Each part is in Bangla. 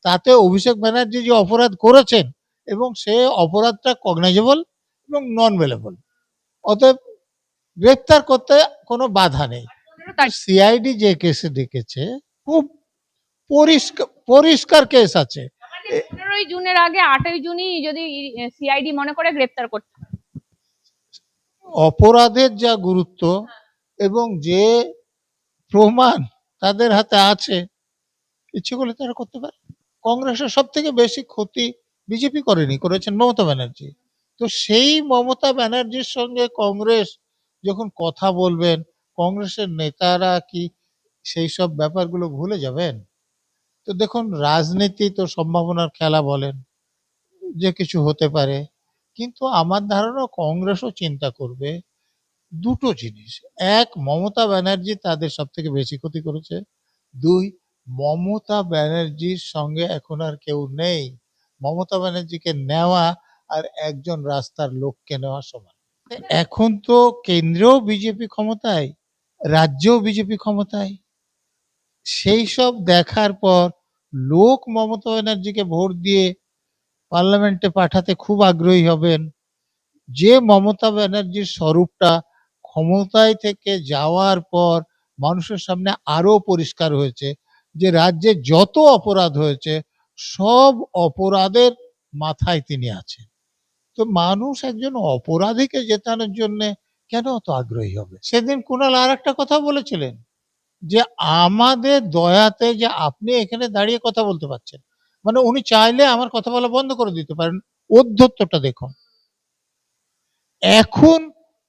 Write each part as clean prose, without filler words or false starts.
তাতে অভিষেক ব্যানার্জি যে অপরাধ করেছেন এবং সে অপরাধটা কগনাইজেবল এবং নন বেলেবল, অতএব গ্রেপ্তার করতে কোনো বাধা নেই। সিআইডি যে কেসে ডেকেছে খুব পরিষ্কার কেস আছে। 15ই জুনের আগে 8ই জুনই যদি সিআইডি মনে করে গ্রেপ্তার করতে পারে। অপরাধের যা গুরুত্ব এবং যে প্রমাণ তাদের হাতে আছে, ইচ্ছে করলে তারা করতে পারে। কংগ্রেসের সব থেকে বেশি ক্ষতি বিজেপি করেনি, করেছেন মমতা ব্যানার্জি। তো সেই মমতা ব্যানার্জির সঙ্গে কংগ্রেস যখন কথা বলবেন, কংগ্রেসের নেতারা কি সেই সব ব্যাপারগুলো ভুলে যাবেন? তো দেখুন, রাজনীতি তো সম্ভাবনার খেলা বলেন, যে কিছু হতে পারে, কিন্তু আমার ধারণা কংগ্রেসও চিন্তা করবে দুটো জিনিস। এক, মমতা ব্যানার্জি তাদের সব থেকে বেশি ক্ষতি করেছে। দুই, মমতা ব্যানার্জির সঙ্গে এখন আর কেউ নেই। মমতা ব্যানার্জিকে নেওয়া আর একজন রাস্তার লোককে নেওয়া সমান। এখন তো কেন্দ্রেও বিজেপি ক্ষমতায়, রাজ্যেও বিজেপি ক্ষমতায়। সেই সব দেখার পর লোক মমতা ব্যানার্জিকে ভোট দিয়ে পার্লামেন্টে পাঠাতে খুব আগ্রহী হবেন। যে মমতা ব্যানার্জির স্বরূপটা ক্ষমতায় থেকে যাওয়ার পর মানুষের সামনে আরো পরিষ্কার হয়েছে, যে রাজ্যে যত অপরাধ হয়েছে সব অপরাধের মাথায় তিনি আছেন। তো মানুষ একজন অপরাধীকে জেতানোর জন্য কেন অত আগ্রহী হবে? সেদিন কুণাল আর একটা কথা বলেছিলেন, যে আমাদের দয়াতে যে আপনি এখানে দাঁড়িয়ে কথা বলতে পারছেন, মানে উনি চাইলে আমার কথা বলা বন্ধ করে দিতে পারেন। অধ্যত্বটা দেখুন। এখন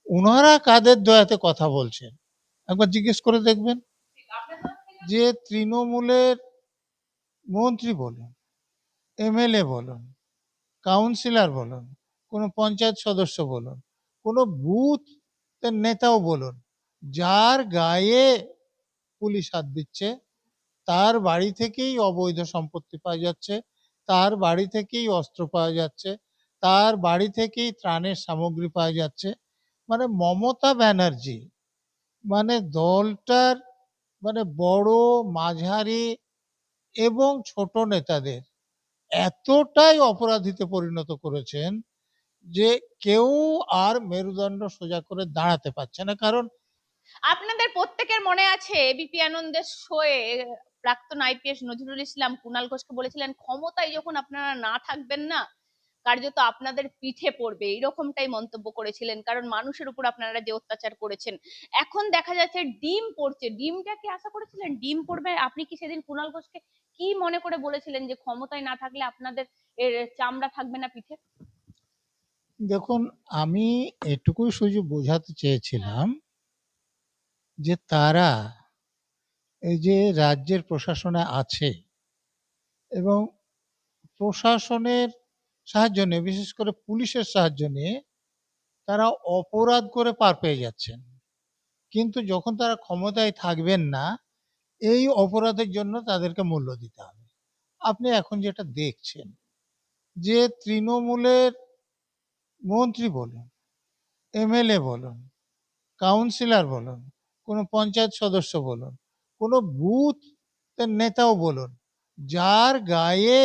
ওনারা কাদের দয়াতে কথা বলছেন একবার জিজ্ঞেস করে দেখবেন। যে তৃণমূলের মন্ত্রী বলুন, এমএলএ বলুন, কাউন্সিলর বলুন, কোনো পঞ্চায়েত সদস্য বলুন, কোনো বুথ নেতাও বলুন, যার গায়ে পুলিশ হাত দিচ্ছে, তার বাড়ি থেকেই অবৈধ সম্পত্তি পাওয়া যাচ্ছে, তার বাড়ি থেকেই অস্ত্র পাওয়া যাচ্ছে, তার বাড়ি থেকেই ত্রাণের সামগ্রী পাওয়া যাচ্ছে। মানে মমতা ব্যানার্জি মানে দলটার মানে বড়, মাঝারি এবং ছোট নেতাদের এতটাই অপরাধীতে পরিণত করেছেন যে কেউ আর মেরুদণ্ড সোজা করে দাঁড়াতে পারছে না। কারণ আপনাদের প্রত্যেকের মনে আছে এবিপি আনন্দের শোয়ে প্রাক্তন আইপিএস নজরুল ইসলাম কুণাল ঘোষকে বলেছিলেন, ক্ষমতায় যখন আপনারা না থাকবেন না, কার্যত আপনাদের পিঠে পড়বে, এইরকমটাই মন্তব্য করেছিলেন। কারণ মানুষের উপর আপনারা যে অত্যাচার করেছেন, এখন দেখা যাচ্ছে ডিম পড়ছে। ডিমটা কি আশা করেছিলেন ডিম পড়বে? আপনি কি সেদিন কুণাল ঘোষকে কি মনে করে বলেছিলেন যে ক্ষমতায় না থাকলে আপনাদের এর চামড়া থাকবে না পিঠে? দেখুন, আমি এটুকুই শুধু বোঝাতে চেয়েছিলাম যে তারা এই যে রাজ্যের প্রশাসনে আছে এবং প্রশাসনের সাহায্য নিয়ে, বিশেষ করে পুলিশের সাহায্য নিয়ে তারা অপরাধ করে পার পেয়ে যাচ্ছেন। কিন্তু যখন তারা ক্ষমতায় থাকবেন না, এই অপরাধের জন্য তাদেরকে মূল্য দিতে হবে। আপনি এখন যেটা দেখছেন, যে তৃণমূলের মন্ত্রী বলুন, এমএলএ বলুন, কাউন্সিলর বলুন, কোনো পঞ্চায়েত সদস্য বলুন, কোনো বুথ নেতাও বলুন, যার গায়ে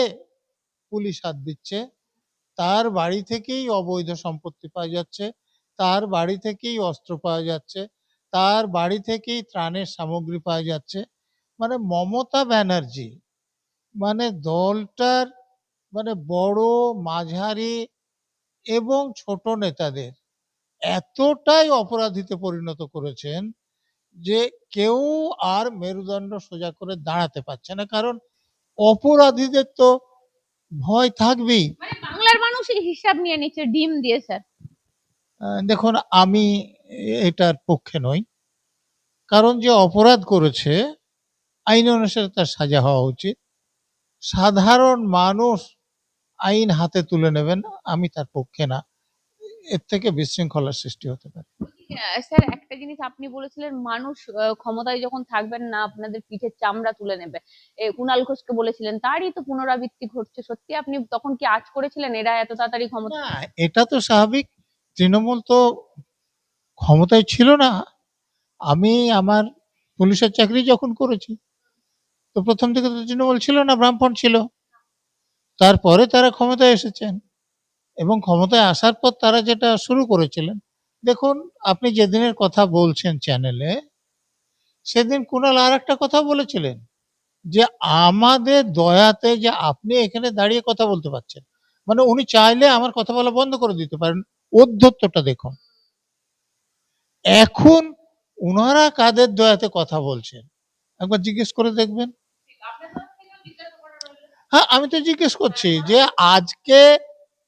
পুলিশ হাত দিচ্ছে, তার বাড়ি থেকেই অবৈধ সম্পত্তি পাওয়া যাচ্ছে, তার বাড়ি থেকেই অস্ত্র পাওয়া যাচ্ছে, তার বাড়ি থেকেই ত্রাণের সামগ্রী পাওয়া যাচ্ছে। মানে মমতা ব্যানার্জি মানে দলটার মানে বড়, মাঝারি এবং ছোট নেতাদের এতটাই অপরাধীতে পরিণত করেছেন যে কেউ আর মেরুদণ্ড সোজা করে দাঁড়াতে পারছে না। কারণ অপরাধীদের তো ভয় থাকবেই। মানে বাংলার মানুষ এই হিসাব নিয়ে নিচ্ছে ডিম দিয়ে, স্যার। দেখুন, আমি এটার পক্ষে নই। কারণ যে অপরাধ করেছে আইন অনুসারে তার সাজা হওয়া উচিত। সাধারণ মানুষ আইন হাতে তুলে নেবেন, আমি তার পক্ষে না। এর থেকে বিশৃঙ্খলার সৃষ্টি হতে পারে। স্যার, একটা জিনিস আপনি বলেছিলেন, মানুষ ক্ষমতায় যখন থাকবেন না আপনাদের পিঠের চামড়া তুলে নেবে, কুণাল ঘোষকে বলেছিলেন, তারই তো পুনরাবৃত্তি ঘটছে। সত্যি আপনি তখন কি আঁচ করেছিলেন এরা এত তাড়াতাড়ি ক্ষমতা? না, এটা তো স্বাভাবিক। তৃণমূল তো ক্ষমতায় ছিল না। আমি আমার পুলিশের চাকরি যখন করেছি, তো প্রথম থেকে তো তৃণমূল ছিল না, বামফ্রন্ট ছিল। তারপরে তারা ক্ষমতায় এসেছেন এবং ক্ষমতায় আসার পর তারা যেটা শুরু করেছিলেন, দেখুন আপনি যেদিনের কথা বলছেন চ্যানেলে, সেদিন কুণাল আর একটা কথা বলেছিলেন যে আমাদের দয়াতে যে আপনি এখানে দাঁড়িয়ে কথা বলতে পারছেন, মানে উনি চাইলে আমার কথা বলা বন্ধ করে দিতে পারেন। ঔদ্ধত্যটা দেখুন। এখন ওনারা কাদের দয়াতে কথা বলছেন একবার জিজ্ঞেস করে দেখবেন। হ্যাঁ, আমি তো জিজ্ঞেস করছি যে আজকে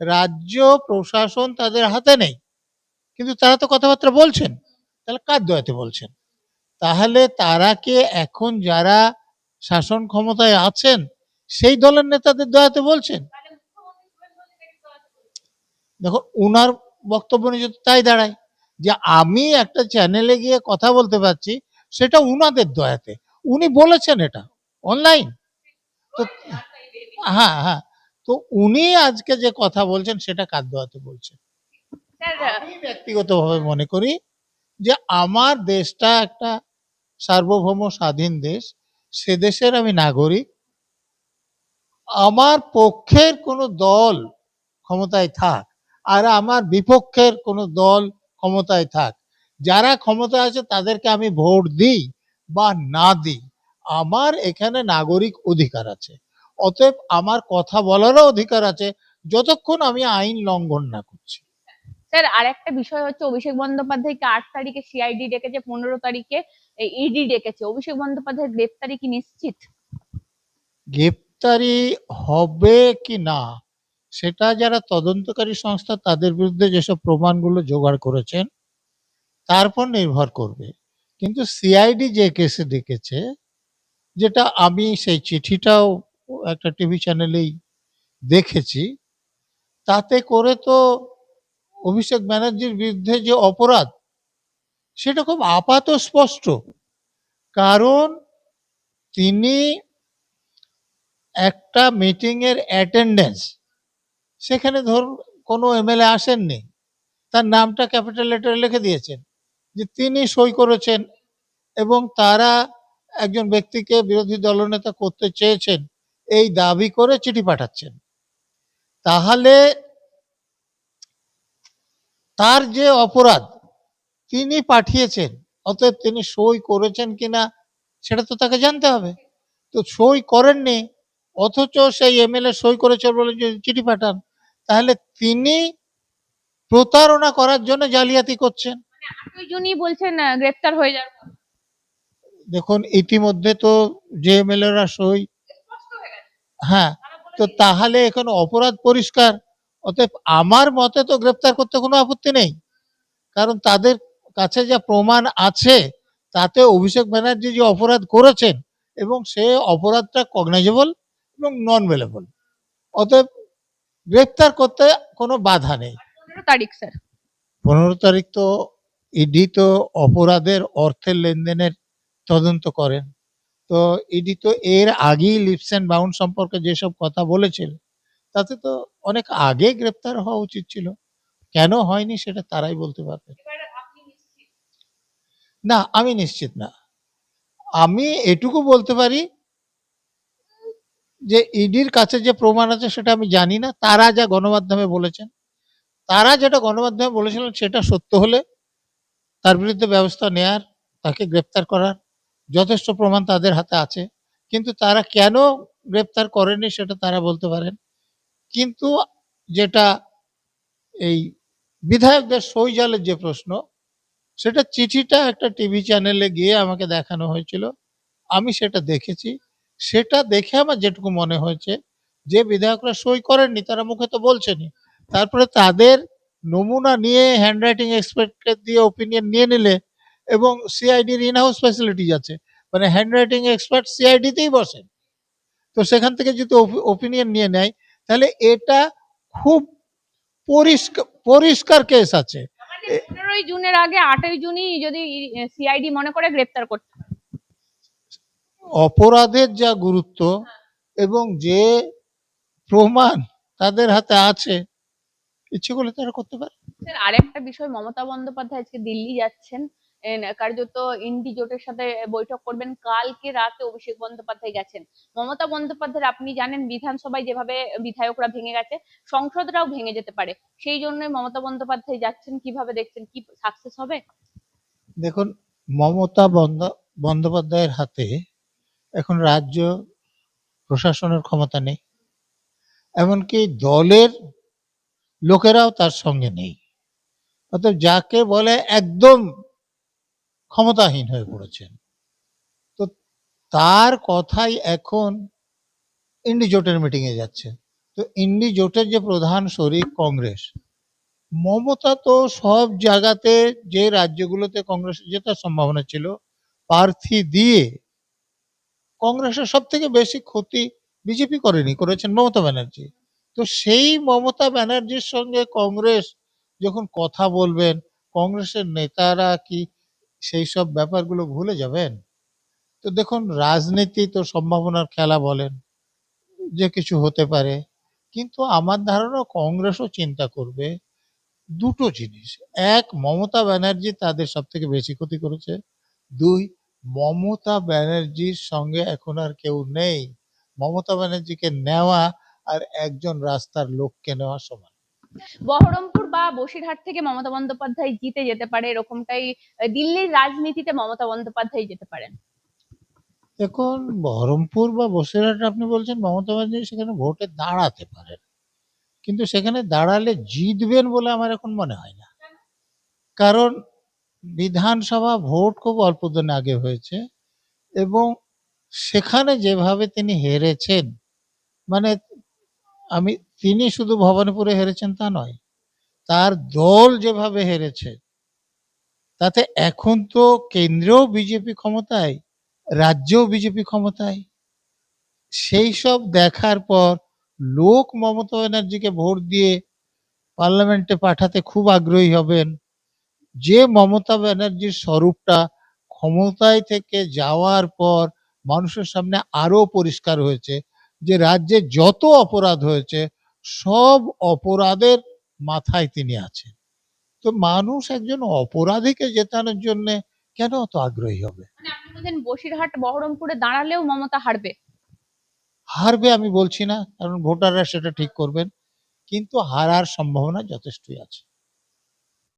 রাজ্য প্রশাসন তাদের হাতে নেই, কিন্তু তারা তো কথাবার্তা বলছেন, তাহলে কার দয়াতে বলছেন? তাহলে তারা কি এখন যারা শাসন ক্ষমতায় আছেন সেই দলের নেতাদের দয়াতে বলছেন? দেখো, উনার বক্তব্য নিয়ে যদি তাই দাঁড়ায় যে আমি একটা চ্যানেলে গিয়ে কথা বলতে পারছি, সেটা উনাদের দয়াতে, উনি বলেছেন এটা অনলাইন। তো হ্যাঁ হ্যাঁ, তো উনি আজকে যে কথা বলছেন সেটা কার দয়াতে বলছেন? স্যার, আমি ব্যক্তিগতভাবে মনে করি যে আমার দেশটা একটা সার্বভৌম স্বাধীন দেশ, সে দেশের আমি নাগরিক। আমার পক্ষের কোনো দল ক্ষমতায় থাক আর আমার বিপক্ষের কোনো দল ক্ষমতায় থাক, যারা ক্ষমতায় আছে তাদেরকে আমি ভোট দিই বা না দিই, আমার এখানে নাগরিক অধিকার আছে। অতএব আমার কথা বলারও অধিকার আছে, যতক্ষণ আমি আইন লঙ্ঘন না করছি। স্যার, আরেকটা বিষয় হচ্ছে অভিষেক বন্দ্যোপাধ্যায়কে 8 তারিখে সিআইডি ডেকেছে, 15 তারিখে ইডি ডেকেছে। অভিষেক বন্দ্যোপাধ্যায়ের গ্রেপ্তারি কি নিশ্চিত? গ্রেপ্তারি হবে কি না সেটা যারা তদন্তকারী সংস্থা তাদের বিরুদ্ধে যেসব প্রমাণগুলো জোগাড় করেছেন তার উপর নির্ভর করবে। কিন্তু সিআইডি যে কেসে ডেকেছে, যেটা আমি সেই চিঠিটাও একটা টিভি চ্যানেলেই দেখেছি, তাতে করে তো অভিষেক ব্যানার্জির বিরুদ্ধে যে অপরাধ সেটা খুব আপাত স্পষ্ট। কারণ তিনি একটা মিটিং এর অ্যাটেন্ডেন্স, সেখানে ধরুন কোনো এমএলএ আসেননি, তার নামটা ক্যাপিটাল লেটারে লিখে দিয়েছেন যে তিনি সই করেছেন, এবং তারা একজন ব্যক্তিকে বিরোধী দলনেতা করতে চেয়েছেন এই দাবি করে চিঠি পাঠাচ্ছেন। তাহলে তার যে অপরাধ তিনি পাঠিয়েছেন, অতএব তিনি সই করেছেন কিনা সেটা তো তাকে জানতে হবে। তো সই করেননি, অথচ সেই এমএলএ সই করেছে বলে যদি চিঠি পাঠান, তাহলে তিনি প্রতারণা করার জন্য জালিয়াতি করছেন। 8 জনই বলছেন গ্রেপ্তার হয়ে যাওয়ার কথা। দেখুন ইতিমধ্যে তো যে এমএলএরা সই, স্পষ্ট হয়ে গেছে। হ্যাঁ, তারা বলে তো তাহলে এখন অপরাধ পরিষ্কার। অতএব আমার মতে তো গ্রেপ্তার করতে কোনো আপত্তি নেই, কারণ তাদের কাছে যা প্রমাণ আছে তাতে অভিষেক ব্যানার্জি যে অপরাধ করেছেন এবং সে অপরাধটা কগনাইজেবল এবং নন বেলেবল, অতএব গ্রেপ্তার করতে কোনো বাধা নেই। 15 তারিখ স্যার। 15 তারিখ তো ইডি তো অপরাধের অর্থের লেনদেনের তদন্ত করেন। তো ইডি তো এর আগেই লিপস অ্যান্ড বাউন্ড সম্পর্কে যেসব কথা বলেছিল তাতে তো অনেক আগে গ্রেপ্তার হওয়া উচিত ছিল। কেন হয়নি সেটা তারাই বলতে পারবে। এবার আপনি নিশ্চিত? না, আমি নিশ্চিত না। আমি এটুকু বলতে পারি যে ইডির কাছে যে প্রমাণ আছে সেটা আমি জানি না, তারা যা গণমাধ্যমে বলেছেন, তারা যেটা গণমাধ্যমে বলেছিলেন সেটা সত্য হলে তার বিরুদ্ধে ব্যবস্থা নেয়ার, তাকে গ্রেপ্তার করার যথেষ্ট প্রমাণ তাদের হাতে আছে। কিন্তু তারা কেন গ্রেপ্তার করেনি সেটা তারা বলতে পারেন। কিন্তু যেটা এই বিধায়কদের সই জালের যে প্রশ্ন, সেটা চিঠিটা একটা টিভি চ্যানেলে গিয়ে আমাকে দেখানো হয়েছিল, আমি সেটা দেখেছি। সেটা দেখে আমার যেটুকু মনে হয়েছে যে বিধায়করা সই করেননি, তারা মুখে তো বলছেনই, তারপরে তাদের নমুনা নিয়ে হ্যান্ডরাইটিং এক্সপার্টকে দিয়ে ওপিনিয়ন নিয়ে নিলে, এবং সিআইডির ইন হাউস ফ্যাসিলিটিজ আছে, মানে হ্যান্ডরাইটিং এক্সপার্ট সিআইডিতেই বসেন, তো সেখান থেকে যদি ওপিনিয়ন নিয়ে নেয় তাহলে এটা খুব পরিষ্কার পরিষ্কার কেস আছে। মানে 15 জুনের আগে 8 জনই যদি সিআইডি মনে করে গ্রেপ্তার করতে পারে। অপরাধের যা গুরুত্ব এবং যে প্রমাণ তাদের হাতে আছে, ইচ্ছে করলে তারা করতে পারে। স্যার, আরেকটা বিষয়, মমতা বন্দ্যোপাধ্যায় আজকে দিল্লি যাচ্ছেন, কার্যত ইন্ডি জোটের সাথে বৈঠক করবেন। কালকে রাতে অভিষেক বন্দ্যোপাধ্যায় গেছেন। মমতা বন্দ্যোপাধ্যায় আপনি জানেন বিধানসভায় যেভাবে বিধায়করা ভেঙে গেছে, সংসদরাও ভেঙে যেতে পারে। সেই জন্যই মমতা বন্দ্যোপাধ্যায় যাচ্ছেন। কিভাবে দেখছেন, কি সাকসেস হবে? দেখুন, মমতা বন্দ্যোপাধ্যায়ের হাতে এখন রাজ্য প্রশাসনের ক্ষমতা নেই, এমনকি দলের লোকেরাও তার সঙ্গে নেই। অর্থাৎ যাকে বলে একদম ক্ষমতাহীন হয়ে পড়েছেন। তো তার কথাই এখন ইন্ডি জোটের মিটিং এ যাচ্ছে। তো ইন্ডি জোটের যে প্রধান শরিক কংগ্রেস, মমতা তো সব জায়গাতে যে রাজ্যগুলোতে কংগ্রেসের জেতার সম্ভাবনা ছিল প্রার্থী দিয়ে কংগ্রেসের সব থেকে বেশি ক্ষতি বিজেপি করেনি, করেছেন মমতা ব্যানার্জি। তো সেই মমতা ব্যানার্জির সঙ্গে কংগ্রেস যখন কথা বলবেন, কংগ্রেসের নেতারা কি সেই সব ব্যাপারগুলো ভুলে যাবেন? তো দেখুন, রাজনীতি তো সম্ভাবনার খেলা বলেন, যে কিছু হতে পারে। কিন্তু আমার ধারণা কংগ্রেসও চিন্তা করবে দুটো জিনিস: এক, মমতা ব্যানার্জি তাদের সব থেকে বেশি ক্ষতি করেছে; দুই, মমতা ব্যানার্জির সঙ্গে এখন আর কেউ নেই। মমতা ব্যানার্জিকে নেওয়া আর একজন রাস্তার লোককে নেওয়া সমান। বহরমপুর বা বসিরহাট থেকে মমতা বন্দ্যোপাধ্যায় জিতে যেতে পারে, এরকমটাই দিল্লির রাজনীতিতে মমতা বন্দ্যোপাধ্যায় যেতে পারেন। এখন বহরমপুর বা বসিরহাট আপনি বলছেন, মমতা ব্যানার্জি সেখানে ভোটে দাঁড়াতে পারেন, কিন্তু সেখানে দাঁড়ালে জিতবেন বলে আমার এখন মনে হয় না। কারণ বিধানসভা ভোট খুব অল্প দিন আগে হয়েছে, এবং সেখানে যেভাবে তিনি হেরেছেন, মানে তিনি শুধু ভবানীপুরে হেরেছেন তা নয়, তার দল যেভাবে হেরেছে, তাতে এখন তো কেন্দ্রেও বিজেপি ক্ষমতায়, রাজ্যেও বিজেপি ক্ষমতায়। সেই সব দেখার পর লোক মমতা ব্যানার্জিকে ভোট দিয়ে পার্লামেন্টে পাঠাতে খুব আগ্রহী হবেন। যে মমতা ব্যানার্জির স্বরূপটা ক্ষমতায় থেকে যাওয়ার পর মানুষের সামনে আরো পরিষ্কার হয়েছে, যে রাজ্যে যত অপরাধ হয়েছে সব অপরাধের মাথায় তিনি আছেন। তো মানুষ একজন অপরাধীকে জেতানোর জন্য কেন অত আগ্রহী হবে? মানে আপনি বলছেন বসিরহাট বহরমপুরে দাঁড়ালেও মমতা হারবে? হারবে আমি বলছি না, কারণ ভোটাররা সেটা ঠিক করবেন, কিন্তু হারার সম্ভাবনা যথেষ্টই আছে।